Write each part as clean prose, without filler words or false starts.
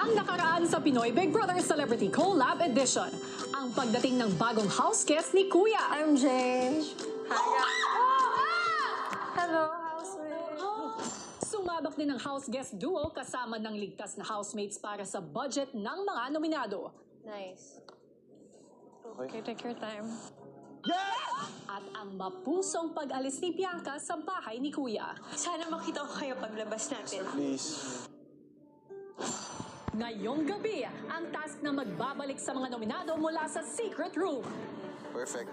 Ang nakaraan sa Pinoy Big Brother Celebrity Collab Edition, ang pagdating ng bagong house guest ni Kuya. I'm Jane. Hi, guys. Hello, housemate. Sumabak din ang house guest duo kasama ng ligtas na housemates para sa budget ng mga nominado. Nice. Okay, take your time. At ang mapusong pag-alis ni Bianca sa bahay ni Kuya. Sana makita ko kayo paglabas natin. Please. Ngayong gabi, ang task na magbabalik sa mga nominado mula sa secret room. Perfect.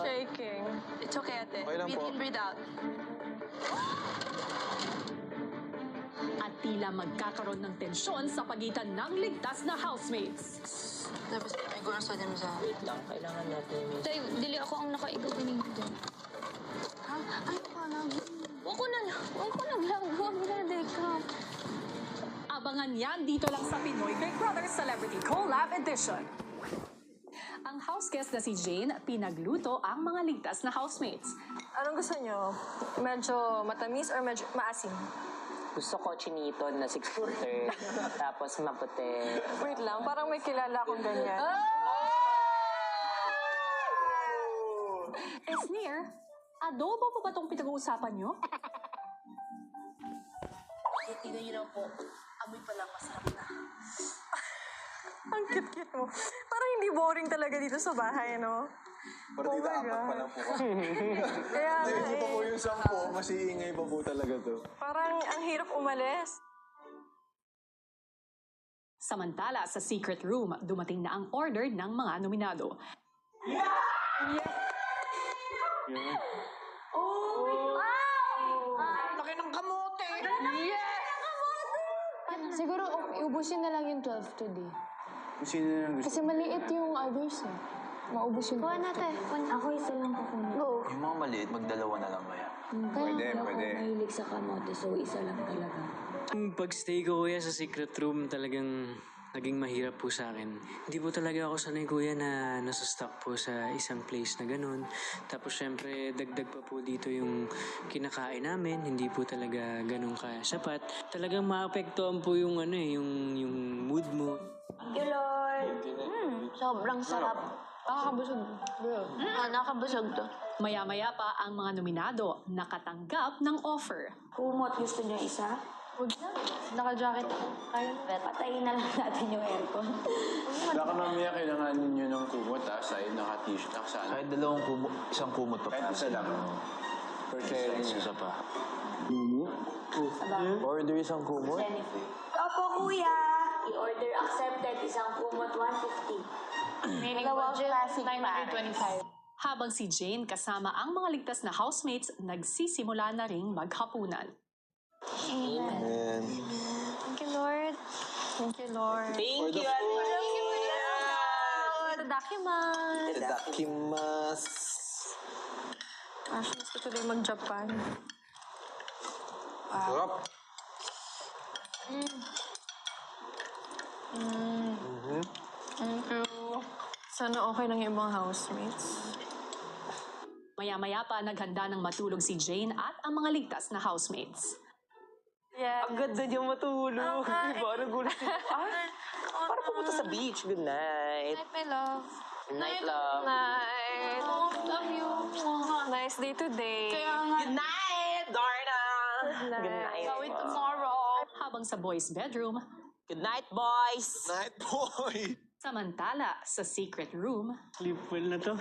Shaking. It's okay, ate. Okay lang Breathe po. in, breathe out. At tila magkakaroon ng tensyon sa pagitan ng ligtas na housemates. Tapos, may gulong sa dyan sa... Wait lang, kailangan natin may... Tay, dili ako ang nakaigaw ganun doon. Ha? Ay, paano? Huwag ko na lang. Huwag na, Deka. Abangan yan dito lang sa Pinoy Big Brother Celebrity Collab Edition. Ang house guest na si Jane, pinagluto ang mga ligtas na housemates. Anong gusto nyo? Medyo matamis or medyo maasim? Gusto ko chinito na 6-footer, tapos maputi. Wait lang, parang may kilala akong ganyan. Esnir, adobo po ba itong pinag-uusapan nyo? Tignan niyo lang po. Amoy pa lang masarap na. Ang cute-cute mo. Parang hindi boring talaga dito sa bahay, no? Partida Oh my apat pa God. lang po. Kaya nga Hindi pa po eh. yung 10, mas iingay pa po talaga to. Parang ang hirap umalis. Samantala, sa secret room, dumating na ang order ng mga nominado. Laki ng kamote! Siguro ubusin na lang yung 12 today. Kung sino na lang gusto. Kasi maliit yung others eh. Maubos yung... Kuha natin. Ako isa lang kukunin. Go. Yung mga maliit, magdalawa na lang kaya. Pwede, pwede. Mahilig sa kamote, so isa lang talaga. Yung pagstay ko kuya sa secret room talagang naging mahirap po sa akin. Hindi po talaga ako sanay kuya na nasa-stuck po sa isang place na ganun. Tapos syempre dagdag pa po dito yung kinakain namin. Hindi po talaga ganun kasapat. Talagang maapektuhan po yung yung mood mo. Thank you, Lord. Sobrang sarap. Nakakabusog. Bro. Nakabusog to. Maya-maya pa ang mga nominado nakatanggap ng offer. Kumot, gusto niyo isa? Huwag na. Naka-jacket ako. Kaya na. Patayin na lang natin yung aircon. Baka mamaya kailanganin nyo ng kumot side naka-t-shirt, nakasaan. Kahit isang kumot pa. Kahit isa lang. For sharing Isa pa. Order isang kumot? Opo, kuya. I-order accepted. Isang kumot, 150. Dalawang classic 925. Habang si Jane kasama ang mga ligtas na housemates nagsisimula na ring maghapunan. Amen. Thank you, Lord. Thank you, Lord. Thank you, Document. Itadakimasu. Actually, gusto tuloy mag-Japan. Sarap. Thank you. Sana okay lang yung mga housemates. Maya-maya pa naghanda ng matulog si Jane at ang mga ligtas na housemates. Yeah. Ang ganda niya matulog. Okay. Diba? Nagulat siya. Para pumunta sa beach. Good night. Night, my love. Good night, love. Night. Love you. Nice day today. Good night, Darna. Good night. Gawin tomorrow. Habang sa boys' bedroom, Good night, boys. Night boy! samantala sa secret room, Sleepwell na to.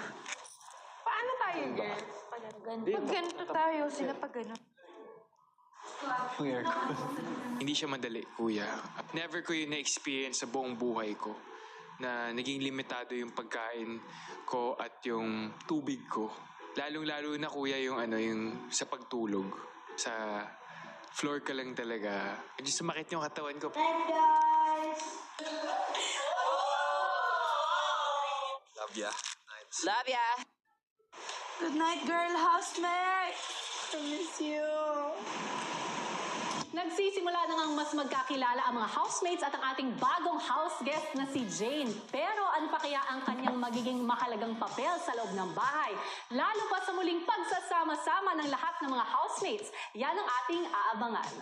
Paano tayo, girls? Pag ganito tayo, sila pag ganito. Hindi siya madali, kuya. Never ko yun na-experience sa buong buhay ko na naging limitado yung pagkain ko at yung tubig ko. Lalong-lalo na, kuya, yung yung sa pagtulog. Sa floor ka lang talaga. Medyo sumakit yung katawan ko. Night, guys! Love ya. Love ya. Good night, girl housemate! I miss you. nagsisimula na ngang mas magkakilala ang mga housemates at ang ating bagong house guest na si Jane. Pero ano pa kaya ang kanyang magiging mahalagang papel sa loob ng bahay? Lalo pa sa muling pagsasama-sama ng lahat ng mga housemates. Yan ang ating aabangan.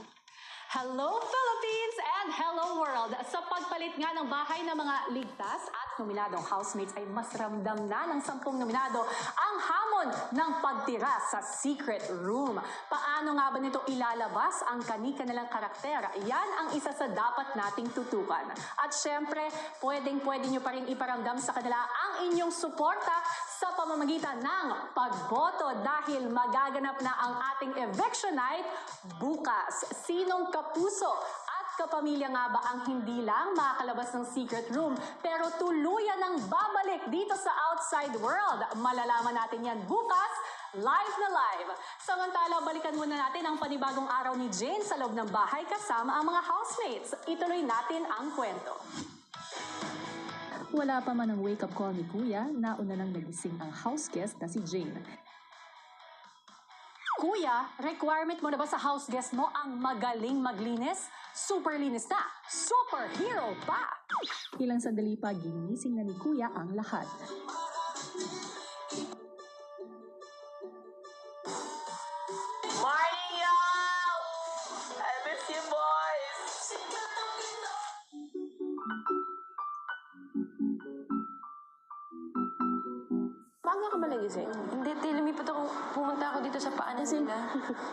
Hello Philippines and hello World, sa pagpalit nga ng bahay ng mga ligtas at nominadong housemates ay mas ramdam na ng 10 nominado ang hamon ng pagtira sa secret room. Paano nga ba nito ilalabas ang kani-kanilang karakter? Yan ang isa sa dapat nating tutukan. At syempre, pwede nyo pa rin iparamdam sa kanila ang inyong suporta sa pamamagitan ng pagboto dahil magaganap na ang ating eviction night bukas. Sinong kapuso at kapamilya nga ba ang hindi lang makakalabas ng secret room pero tuluyan ng babalik dito sa outside world? Malalaman natin yan bukas, live na live. Samantala, balikan muna natin ang panibagong araw ni Jane sa loob ng bahay kasama ang mga housemates. Ituloy natin ang kwento. Wala pa man ang wake-up call ni Kuya, nauna nang nagising ang house guest na si Jane. Kuya, requirement mo na ba sa house guest mo ang magaling maglinis? Super linis na! Superhero pa! Ilang sandali pa ginising na ni Kuya ang lahat. Morning, y'all! I miss you, boys! Maaga ka ba nagising? Hindi, lumipat ako. Pumunta ako dito sa paanan nila.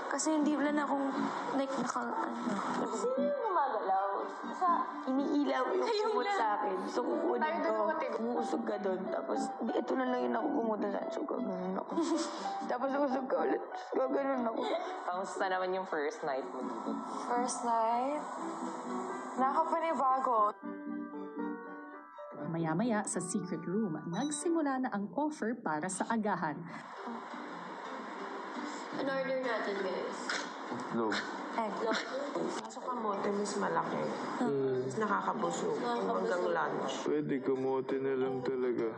Kasi hindi wala na akong, like, Sino yung gumagalaw? Iniilaw yung kumot sa akin. So, kukunin ko. Umuusog ka doon. Tapos, ito na lang yung nakukumunta sa akin. So, gaganon ako. Tapos, usog ka ulit. Gaganon ako. Kamusta naman yung first night mo dito? First night, nakapanibago. Maya-maya sa secret room, nagsimula na ang offer para sa agahan. Ano order natin, guys? Low. Kaso kamote mas malaki. Mas nakakabusog. Hanggang lunch. Pwede kamote na lang talaga.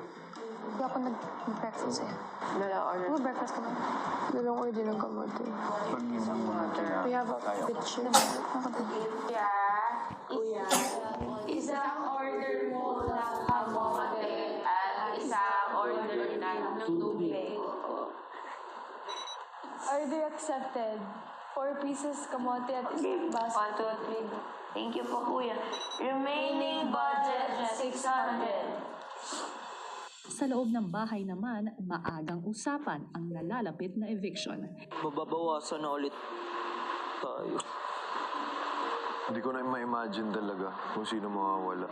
Hindi ako nag-breakfast eh. Order. Mag-breakfast ka ba? Dalawang order ng kamote. We have a picture. Kuya. Isang order mo ng kamote at isang order ng tubig. Order accepted. 4 pieces kamote at isang baso. 1, 2, 3. Thank you po, kuya. Remaining budget, 600. Sa loob ng bahay naman, maagang usapan ang nalalapit na eviction. Mababawasan na ulit tayo. Hindi ko na ma-imagine talaga kung sino mawawala.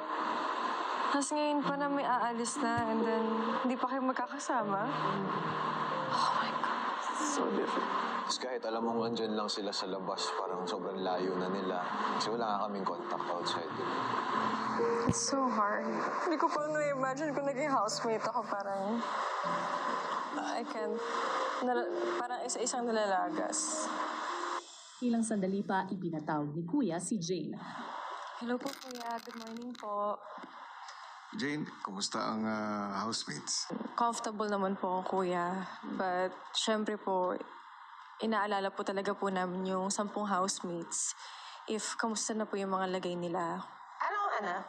Tapos ngayon pa na may aalis na and then hindi pa kayo magkakasama. Oh my God. So different. Tapos kahit alam mong andyan lang sila sa labas, parang sobrang layo na nila. Kasi wala nga kaming contact outside. It's so hard. Hindi ko pa na-imagine kung naging housemate ako. Parang, I can't. Parang isa-isang nalalagas. Ilang sandali pa, ibinatawag ni Kuya si Jane. Hello po, Kuya. Good morning po. Jane, kumusta ang housemates? Comfortable naman po ako, Kuya. But, syempre po, inaalala po talaga po namin yung 10 housemates. If kamusta na po yung mga lagay nila. Anong anak?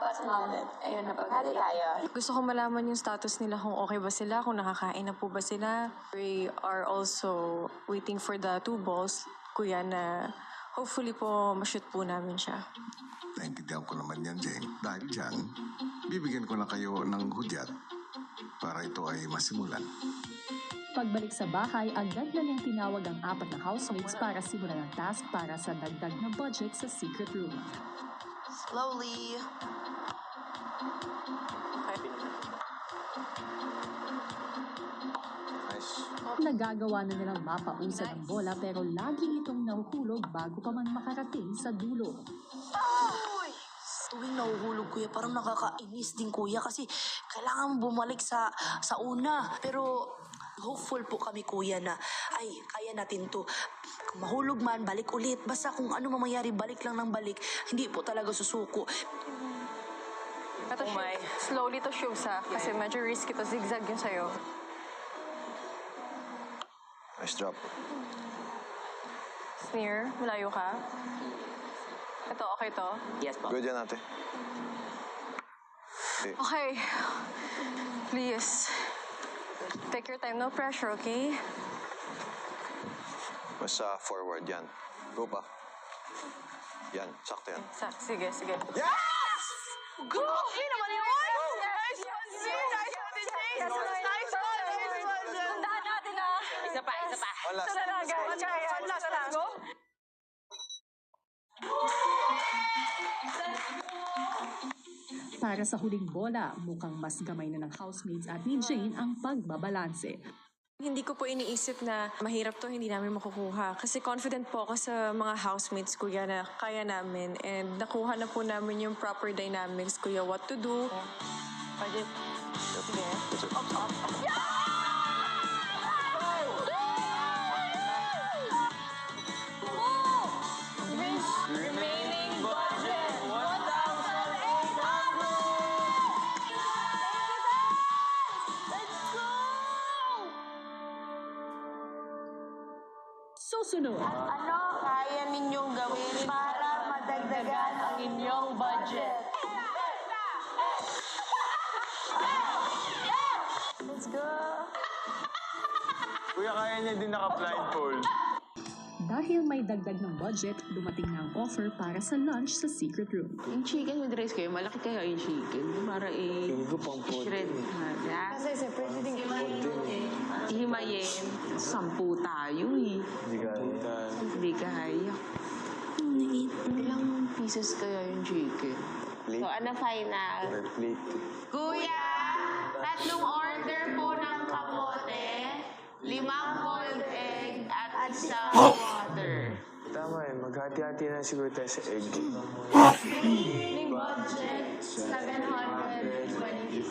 4 na. Ayun na Hali tayo. Gusto ko malaman yung status nila, kung okay ba sila, kung nakakain na po ba sila. We are also waiting for the 2 balls, Kuya, na hopefully po ma-shoot po namin siya. Naintindihan ko naman yan, Jane. Dahil dyan, bibigyan ko na kayo ng hudyat para ito ay masimulan. Pagbalik sa bahay, agad na niyang tinawag ang 4 na housemates para simulan ang task para sa dagdag na budget sa secret room. Slowly. Nice. Nagagawa na nilang mapausad ang bola pero laging itong nahuhulog bago pa man makarating sa dulo. Tuwing nahuhulog, kuya, parang nakakainis din, kuya, kasi kailangan bumalik sa una. Pero hopeful po kami, kuya, na ay, kaya natin to. Kung mahulog man, balik ulit. Basta kung ano mamayari, balik lang ng balik. Hindi po talaga susuko. Ito, slowly to shoot sa kasi medyo risky to. Zigzag yun sa'yo. Nice drop. Sneer, malayo ka. Ito, okay to? Yes po. Good yan, ate. Okay. Please. Take your time, no pressure, okay? Basta forward yan. Go pa. Yan, sakto yan. Sige, sige. Yes! Grabe naman yun! Nice one, Jay! Nice one, Jay! Nice one! Pundahan natin, ah! Isa pa. One last. Let's go! Para sa huling bola, mukhang mas gamay na ng housemates at ni Jane ang pagbabalanse. Hindi ko po iniisip na mahirap to, hindi namin makukuha. Kasi confident po ako sa mga housemates, kuya, na kaya namin. And nakuha na po namin yung proper dynamics, kuya, what to do. Budget. Sige. Remaining budget, 1,800! Let's go! Susunod, Ano kaya ninyong gawin para madagdagan ang inyong budget? Let's go! Kuya, kaya niya din naka-blindfold. dahil may dagdag ng budget, dumating na ang offer para sa lunch sa secret room. Yung chicken with rice kayo, malaki kayo yung chicken. Para Hindi ko pang pod. shred. Kasi sa pwede din Himayin. 10 tayo eh. Hindi kaya. Ilang pieces kaya yung chicken? Plate. So, ano final? Plate. Kuya, 3 order po ng kamote, 5 boiled egg, at 1 water. Tama eh, maghati-hati na siguro tayo sa egg. Remaining budget, 725.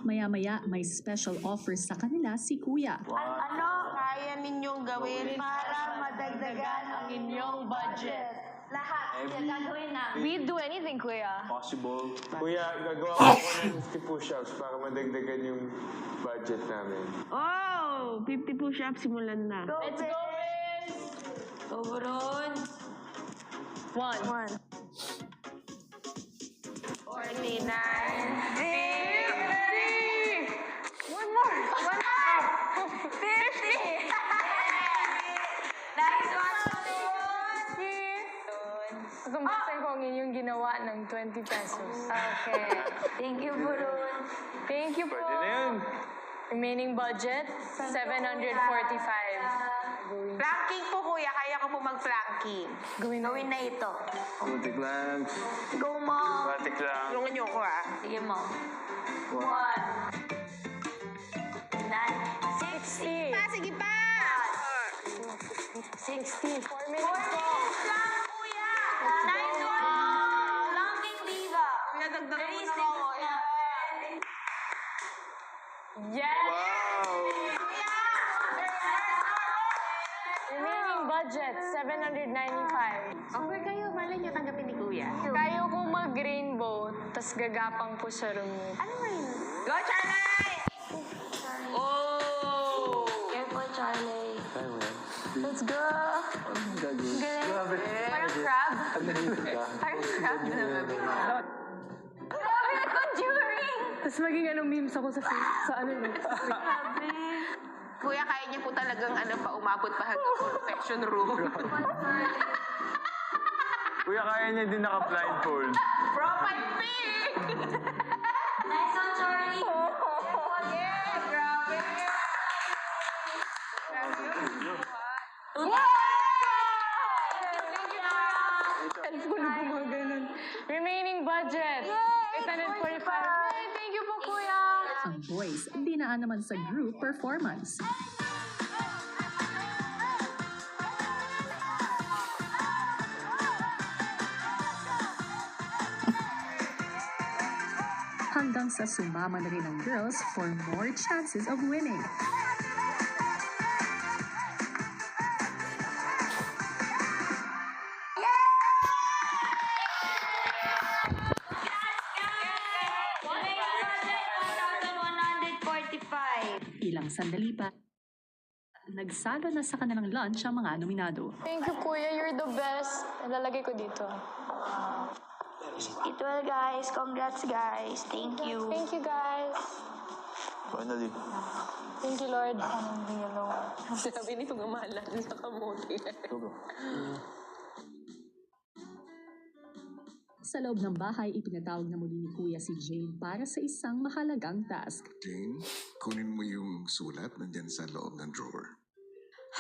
Maya-maya, may special offer sa kanila si Kuya. Ano kaya ninyong gawin para madagdagan ang inyong budget? Lahat. Gagawin na. We'd do anything, Kuya. Possible. Kuya, gagawa ko ng 50 push-ups para madagdagan yung budget namin. Oh! 50 push-ups, simulan na. Let's go, Riz! Overon. 1. 49. 50! One more! 50! Nice one! Kukumbasan ko ang inyong ginawa ng 20 pesos. Okay. Thank you, Burun. Thank you po. Pwede na yun. Remaining budget, 745. Planking po kuya, kaya ko po mag-planking. Gawin na ito. Butik lang. Go mo. Batik lang. Tulungan niyo ako ah. Sige mo. 1. 60. Sige pa! 60. 4 minutes po. 4 minutes lang, kuya! Nice one! Langking diva. Nadagdagan mo na 36 ako. na. Yes! Kuya! Remaining budget, 795. Offer kayo, malay niyo tanggapin ni kuya. Kaya ko mag-rainbow, tas gagapang po sa room. Ano nga yun? Go, Charlie! Oh! Here po, Charlie. Let's go! Galing. Parang crab. Parang crab na naman. Grabe, conjuring! Tapos maging memes ako sa ano no. Grabe. Kuya, kaya niyo po talagang umabot pa hanggang confession room. Kuya, kaya niya din naka-blindfold. Profile pic! Nice one, Charlie. Yeah, grabe. Helpful gumaganon. Remaining budget, 845. Yay! Thank you po, kuya! Ang boys, dinaan naman sa group performance. Hanggang sa sumama na rin ang girls for more chances of winning. Ilang sandali pa, nagsalo na sa kanilang lunch ang mga nominado. Thank you, kuya. You're the best. Nalalagay ko dito. It well, guys. Congrats, guys. Thank you. Thank you, guys. Finally. Thank you, Lord. Sabi ni Pagmamahalan sa kamote. Sa loob ng bahay, ipinatawag na muli ni Kuya si Jane para sa isang mahalagang task. Jane, kunin mo yung sulat nandyan sa loob ng drawer.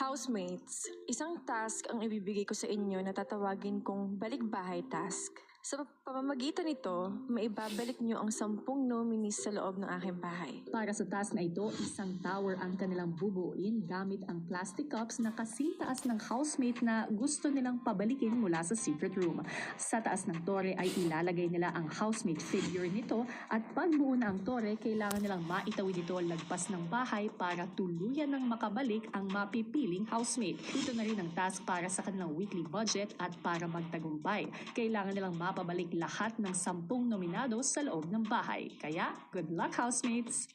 Housemates, isang task ang ibibigay ko sa inyo na tatawagin kong balikbahay task. Sa pamamagitan nito, maibabalik niyo ang 10 nominees sa loob ng aking bahay. Para sa task na ito, isang tower ang kanilang bubuuin gamit ang plastic cups na kasing taas ng housemate na gusto nilang pabalikin mula sa secret room. Sa taas ng tore ay ilalagay nila ang housemate figure nito at pagbuo na ang tore, kailangan nilang maitawid ito lagpas ng bahay para tuluyan ng makabalik ang mapipiling housemate. Ito na rin ang task para sa kanilang weekly budget at para magtagumpay. Kailangan nilang mapabalik lahat ng 10 nominados sa loob ng bahay. Kaya, good luck housemates!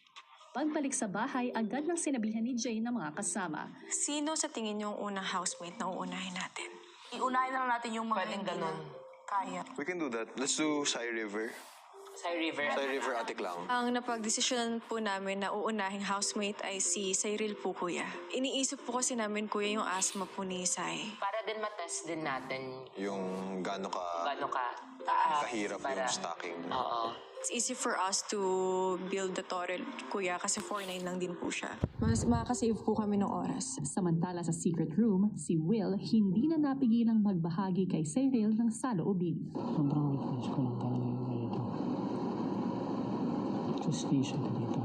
Pagbalik sa bahay, agad nang sinabihan ni Jane ng mga kasama. Sino sa tingin niyo ang unang housemate na uunahin natin? Iunahin na lang natin yung mga hindi na kaya. We can do that. Let's do Sai River. Sai River, Atik lang. Ang napagdesisyonan po namin na uunahing housemate ay si Cyril po, kuya. Iniisip po kasi namin, kuya, yung asthma po ni Sai. Para din matest din natin Yung gaano ka taas. kahirap yung stocking. Oo. It's easy for us to build the torrent, kuya, kasi 4'9" lang din po siya. Mas makakasave po kami ng oras. Samantala sa secret room, si Will hindi na napigilang magbahagi kay Cyril ng saloobin. Sobrang weakness ko lang talaga yung ganito. Suspicion ko dito.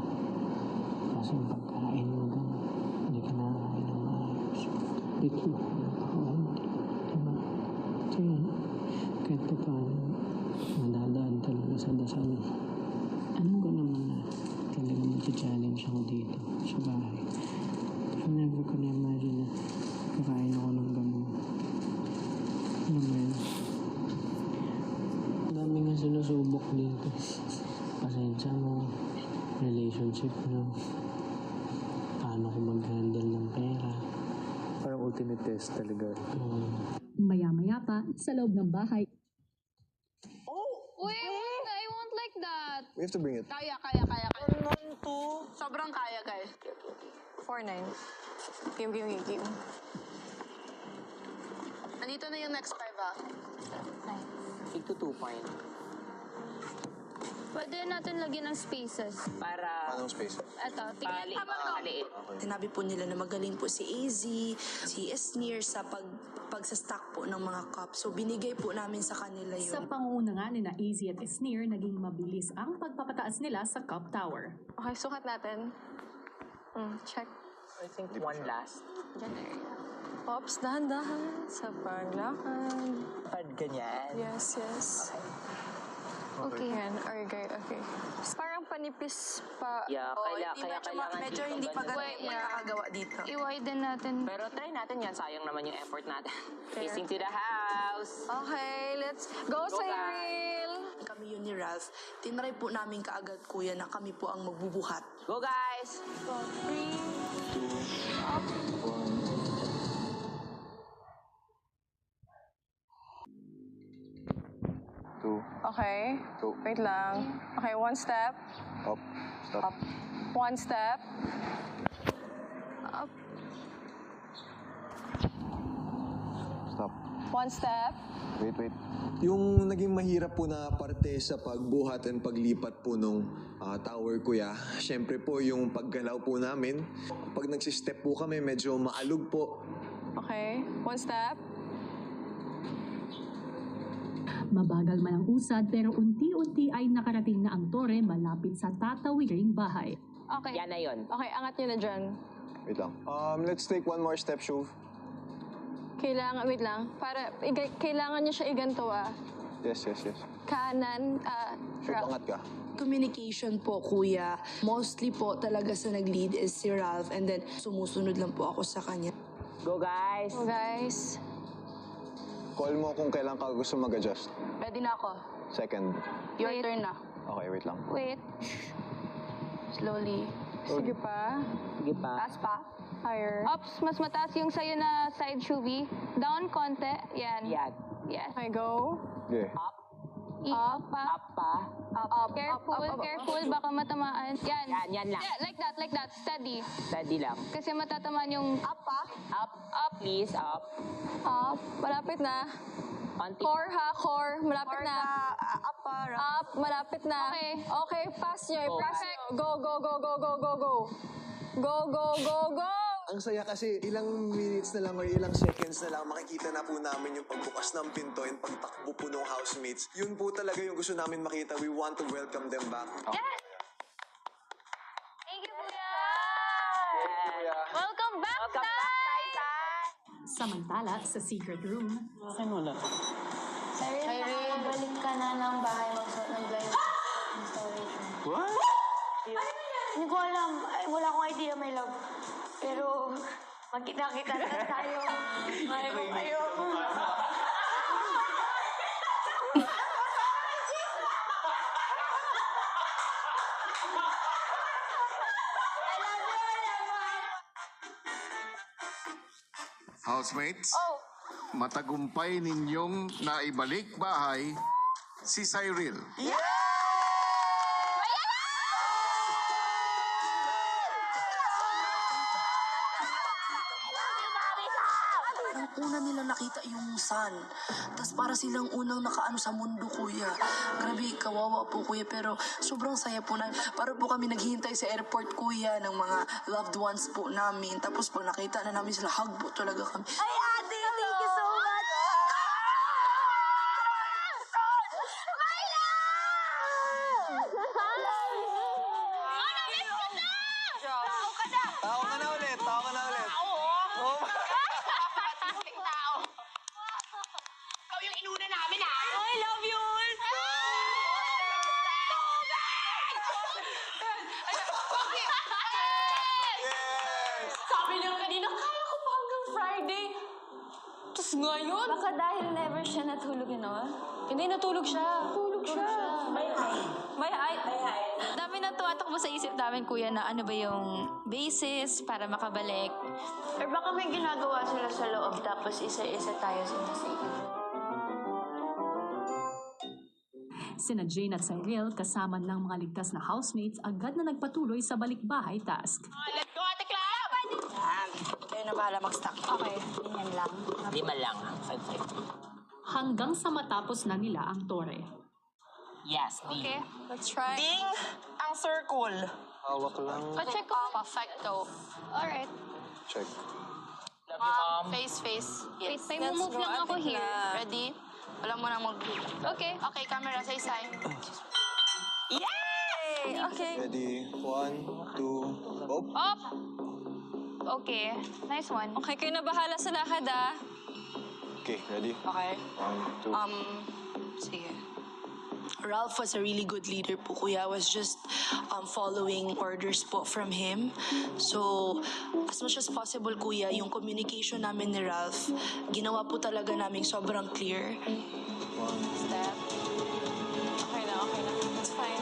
Kasi yung pagkain mo doon, hindi ka nakakain ng maayos. Dito, diba? So yun, kahit pa paano, nadadaan talaga sa dasal. Alam ko naman na talaga mag-challenge ako dito sa bahay. Pero never ko na-imagine na kakain ako ng gano'n. Alam mo yun? Ang dami nga sinusubok dito. Pasensya mo, relationship mo, paano ko mag-handle ng pera. Parang ultimate test talaga. Maya-maya pa, sa loob ng bahay, Wait, I won't like that. We have to bring it. Kaya. Sobrang kaya, guys. 4'9". Game. Nandito na yung next 5, ha? Sig to 2 point. Pwede natin lagyan ng spaces. Para Anong space? Eto, tingnan. maliit. Sinabi po nila na magaling po si AZ, si Esnir sa pagsastock po ng mga cups. So, binigay po namin sa kanila yun. sa pangunguna nga ni na Easy at Sneer, naging mabilis ang pagpapataas nila sa cup tower. Okay, sukat natin. Check. I think one last. Diyan area. Pops, dahan-dahan sa paglakad. Pad ganyan. Yes. Okay. Yan, okay. Parang panipis pa. Yeah, Medyo dito hindi pa ganun. ganun makakagawa dito. I-widen natin. Pero try natin yan. Sayang naman yung effort natin. Facing to the house. Okay, let's go, Cyril! Kami yun ni Ralph. Tinry po namin kaagad, kuya, na kami po ang magbubuhat. Go, guys! 2, Okay. 2, Wait lang. Okay, one step. up, stop. One step. Stop. One step. Wait. Yung naging mahirap po na parte sa pagbuhat and paglipat po nung tower, kuya, syempre po yung paggalaw po namin. Pag nagsistep po kami, medyo maalog po. Okay, one step. Mabagal man ang usad pero unti-unti ay nakarating na ang tore malapit sa tatawiring bahay. Okay. Yan na yun. Okay, angat nyo na dyan. Wait lang. Let's take one more step, Shuv. Kailangan, wait lang. Kailangan nyo siya iganto, Yes. Kanan, Shuv, angat ka. Communication po, kuya. Mostly po talaga sa nag-lead is si Ralph and then sumusunod lang po ako sa kanya. Go, guys! So guys, Call mo kung kailan ka gusto mag-adjust. Ready na ako. Second. Your turn na. Okay, wait lang. wait. Slowly. Sige pa. Sige pa. Taas pa. Higher. Ops, mas mataas yung sa'yo na side shuvi. Down konti. Yan. Yan. Yes. Okay, go. Okay. Up pa. Up pa. Up. Careful. Baka matamaan. Yan. Yan lang. Yeah, like that. Steady. Steady lang. Kasi matatamaan yung Up pa. Up, please. Up. Up. Malapit na. Konti. Core ha, core. Malapit Or na. Up, malapit na. Okay, pass nyo. Go, go, go, go, go, go, go. Go, go, go, go. Ang saya kasi ilang minutes na lang or ilang seconds na lang makikita na po namin yung pagbukas ng pinto and pagtakbo po ng housemates. Yun po talaga yung gusto namin makita. We want to welcome them back. Yes! Thank you, Kuya! Welcome back, Tay! Samantala, sa secret room, Bakit wala? Irene, balik ka na ng bahay magsuot ng blind storage room. What? Hindi ko alam. Ay, wala akong idea, my love. Pero, magkita-kita na tayo. Mahal ko kayo. Housemates, matagumpay ninyong naibalik bahay si Cyril. Nung una nila nakita yung sun, tas para silang unang nakaano sa mundo, kuya. Grabe, kawawa po, kuya, pero sobrang saya po namin. Para po kami naghihintay sa airport, kuya, ng mga loved ones po namin. Tapos pag nakita na namin sila, hug po talaga kami. Ay, ate, thank you so much. Tao ka na ulit. I love you all. Sabi niya kanina, kaya ko pa hanggang Friday. Tapos ngayon, Baka dahil never siya natulog, hindi natulog siya. May height. Dami na tumatakbo sa isip namin, kuya, na ano ba yung basis para makabalik. Or baka may ginagawa sila sa loob tapos isa-isa tayo sinasave. sina Jane at Cyril kasama ng mga ligtas na housemates agad na nagpatuloy sa balikbahay task. Let's go, Ate Clara! Kayo na bahala mag-stock. Okay, ganyan lang. 5 lang. Hanggang sa matapos na nila ang tore. Yes, D. Okay, let's try. Ding ang circle. Hawak lang. Pa-check ko. Perfecto. Alright. Check. Love you, Mom. Face. Yes. Wait, may move lang ako here. Ready? Wala mo nang mag-group. Okay. Okay, camera, say. Yay! Okay. Ready? 1, 2, up. Up! Okay. Nice one. Okay, kayo na bahala sa lakad, ah. Okay, ready? Okay. 1, 2. Sige. Ralph was a really good leader po, kuya. I was just following orders po from him. So, as much as possible, kuya, yung communication namin ni Ralph, ginawa po talaga namin sobrang clear. Step. Okay na. That's fine.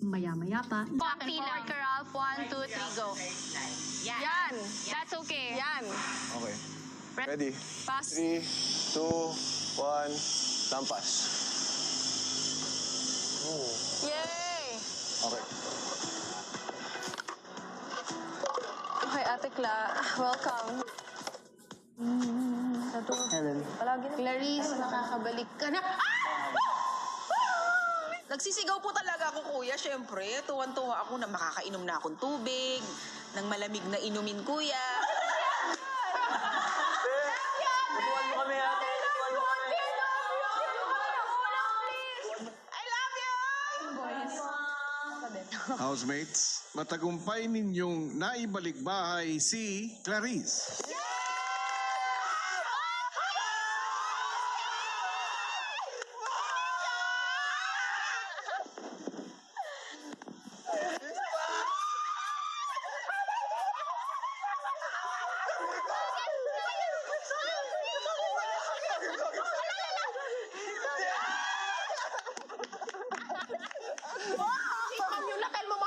Maya-maya pa, Konti lang. Ralph, 1, 2, 3, go. Yan. That's okay. Yan. Okay. Ready? Pass. 3, 2, 1, lampas. Yay! Okay. Okay, Ate Cla, welcome. Helen. Clarice, nakakabalik ka na. Nagsisigaw po talaga ako, kuya. Siyempre, tuwan-tuwa ako na makakainom na akong tubig, ng malamig na inumin, kuya. Tuwan mo kami, ate. Tuwan mo kami. Housemates, matagumpay ninyong naibalik bahay si Clarice.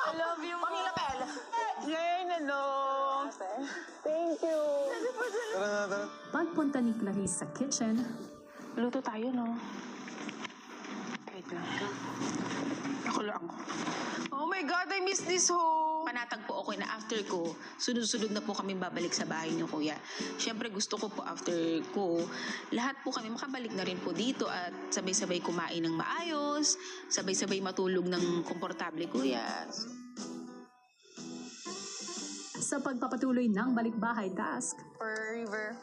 I love you, Mami Lapel. Yay, Nano. Thank you. Tara na. pagpunta ni Clarice sa kitchen, Luto tayo, no? Wait lang. Ako lang. Oh my God, I miss this home. panatag po ako na after ko, sunod-sunod na po kami babalik sa bahay niyo, kuya. Siyempre gusto ko po after ko, lahat po kami makabalik na rin po dito at sabay-sabay kumain ng maayos, sabay-sabay matulog ng komportable, kuya. Sa pagpapatuloy ng balikbahay task, River.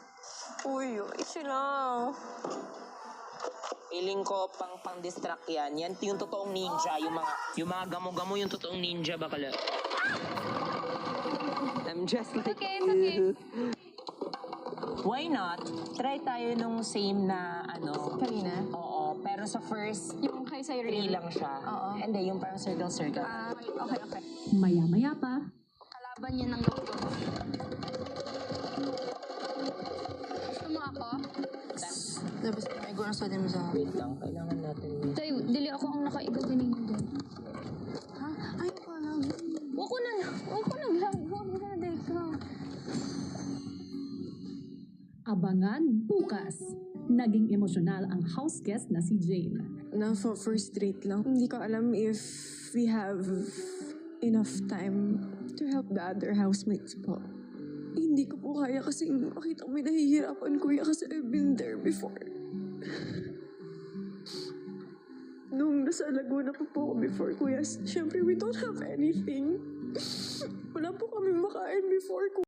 Uy, issue lang. Feeling ko pang-distract yan. Yan yung totoong ninja. Yung mga gamo-gamo yung totoong ninja, bakala. I'm just like Okay, it's okay. Why not? Try tayo nung same na Kanina? Oo. Pero sa first, Yung kay three Cyril. lang siya. Oo. Hindi, yung parang circle-circle. Okay. maya-maya pa, Kalaban niya ng loob. Gusto mo ako? Tapos, ay gano'n sa din mo sa Wait lang, kailangan natin. Tay, dili ako ang nakaigaw ganing doon. Ha? Ay, ko lang. Huwag ko na lang. Huwag na, Deka. abangan bukas. Naging emosyonal ang house guest na si Jane. Na-first date lang. Hindi ko alam if we have enough time to help the other housemates po. Hindi ko po kaya kasi makita ko may nahihirapan, kuya, kasi I've been there before. Nung nasa Laguna pa po ako before, kuya, syempre we don't have anything. Wala po kami makain before, kuya.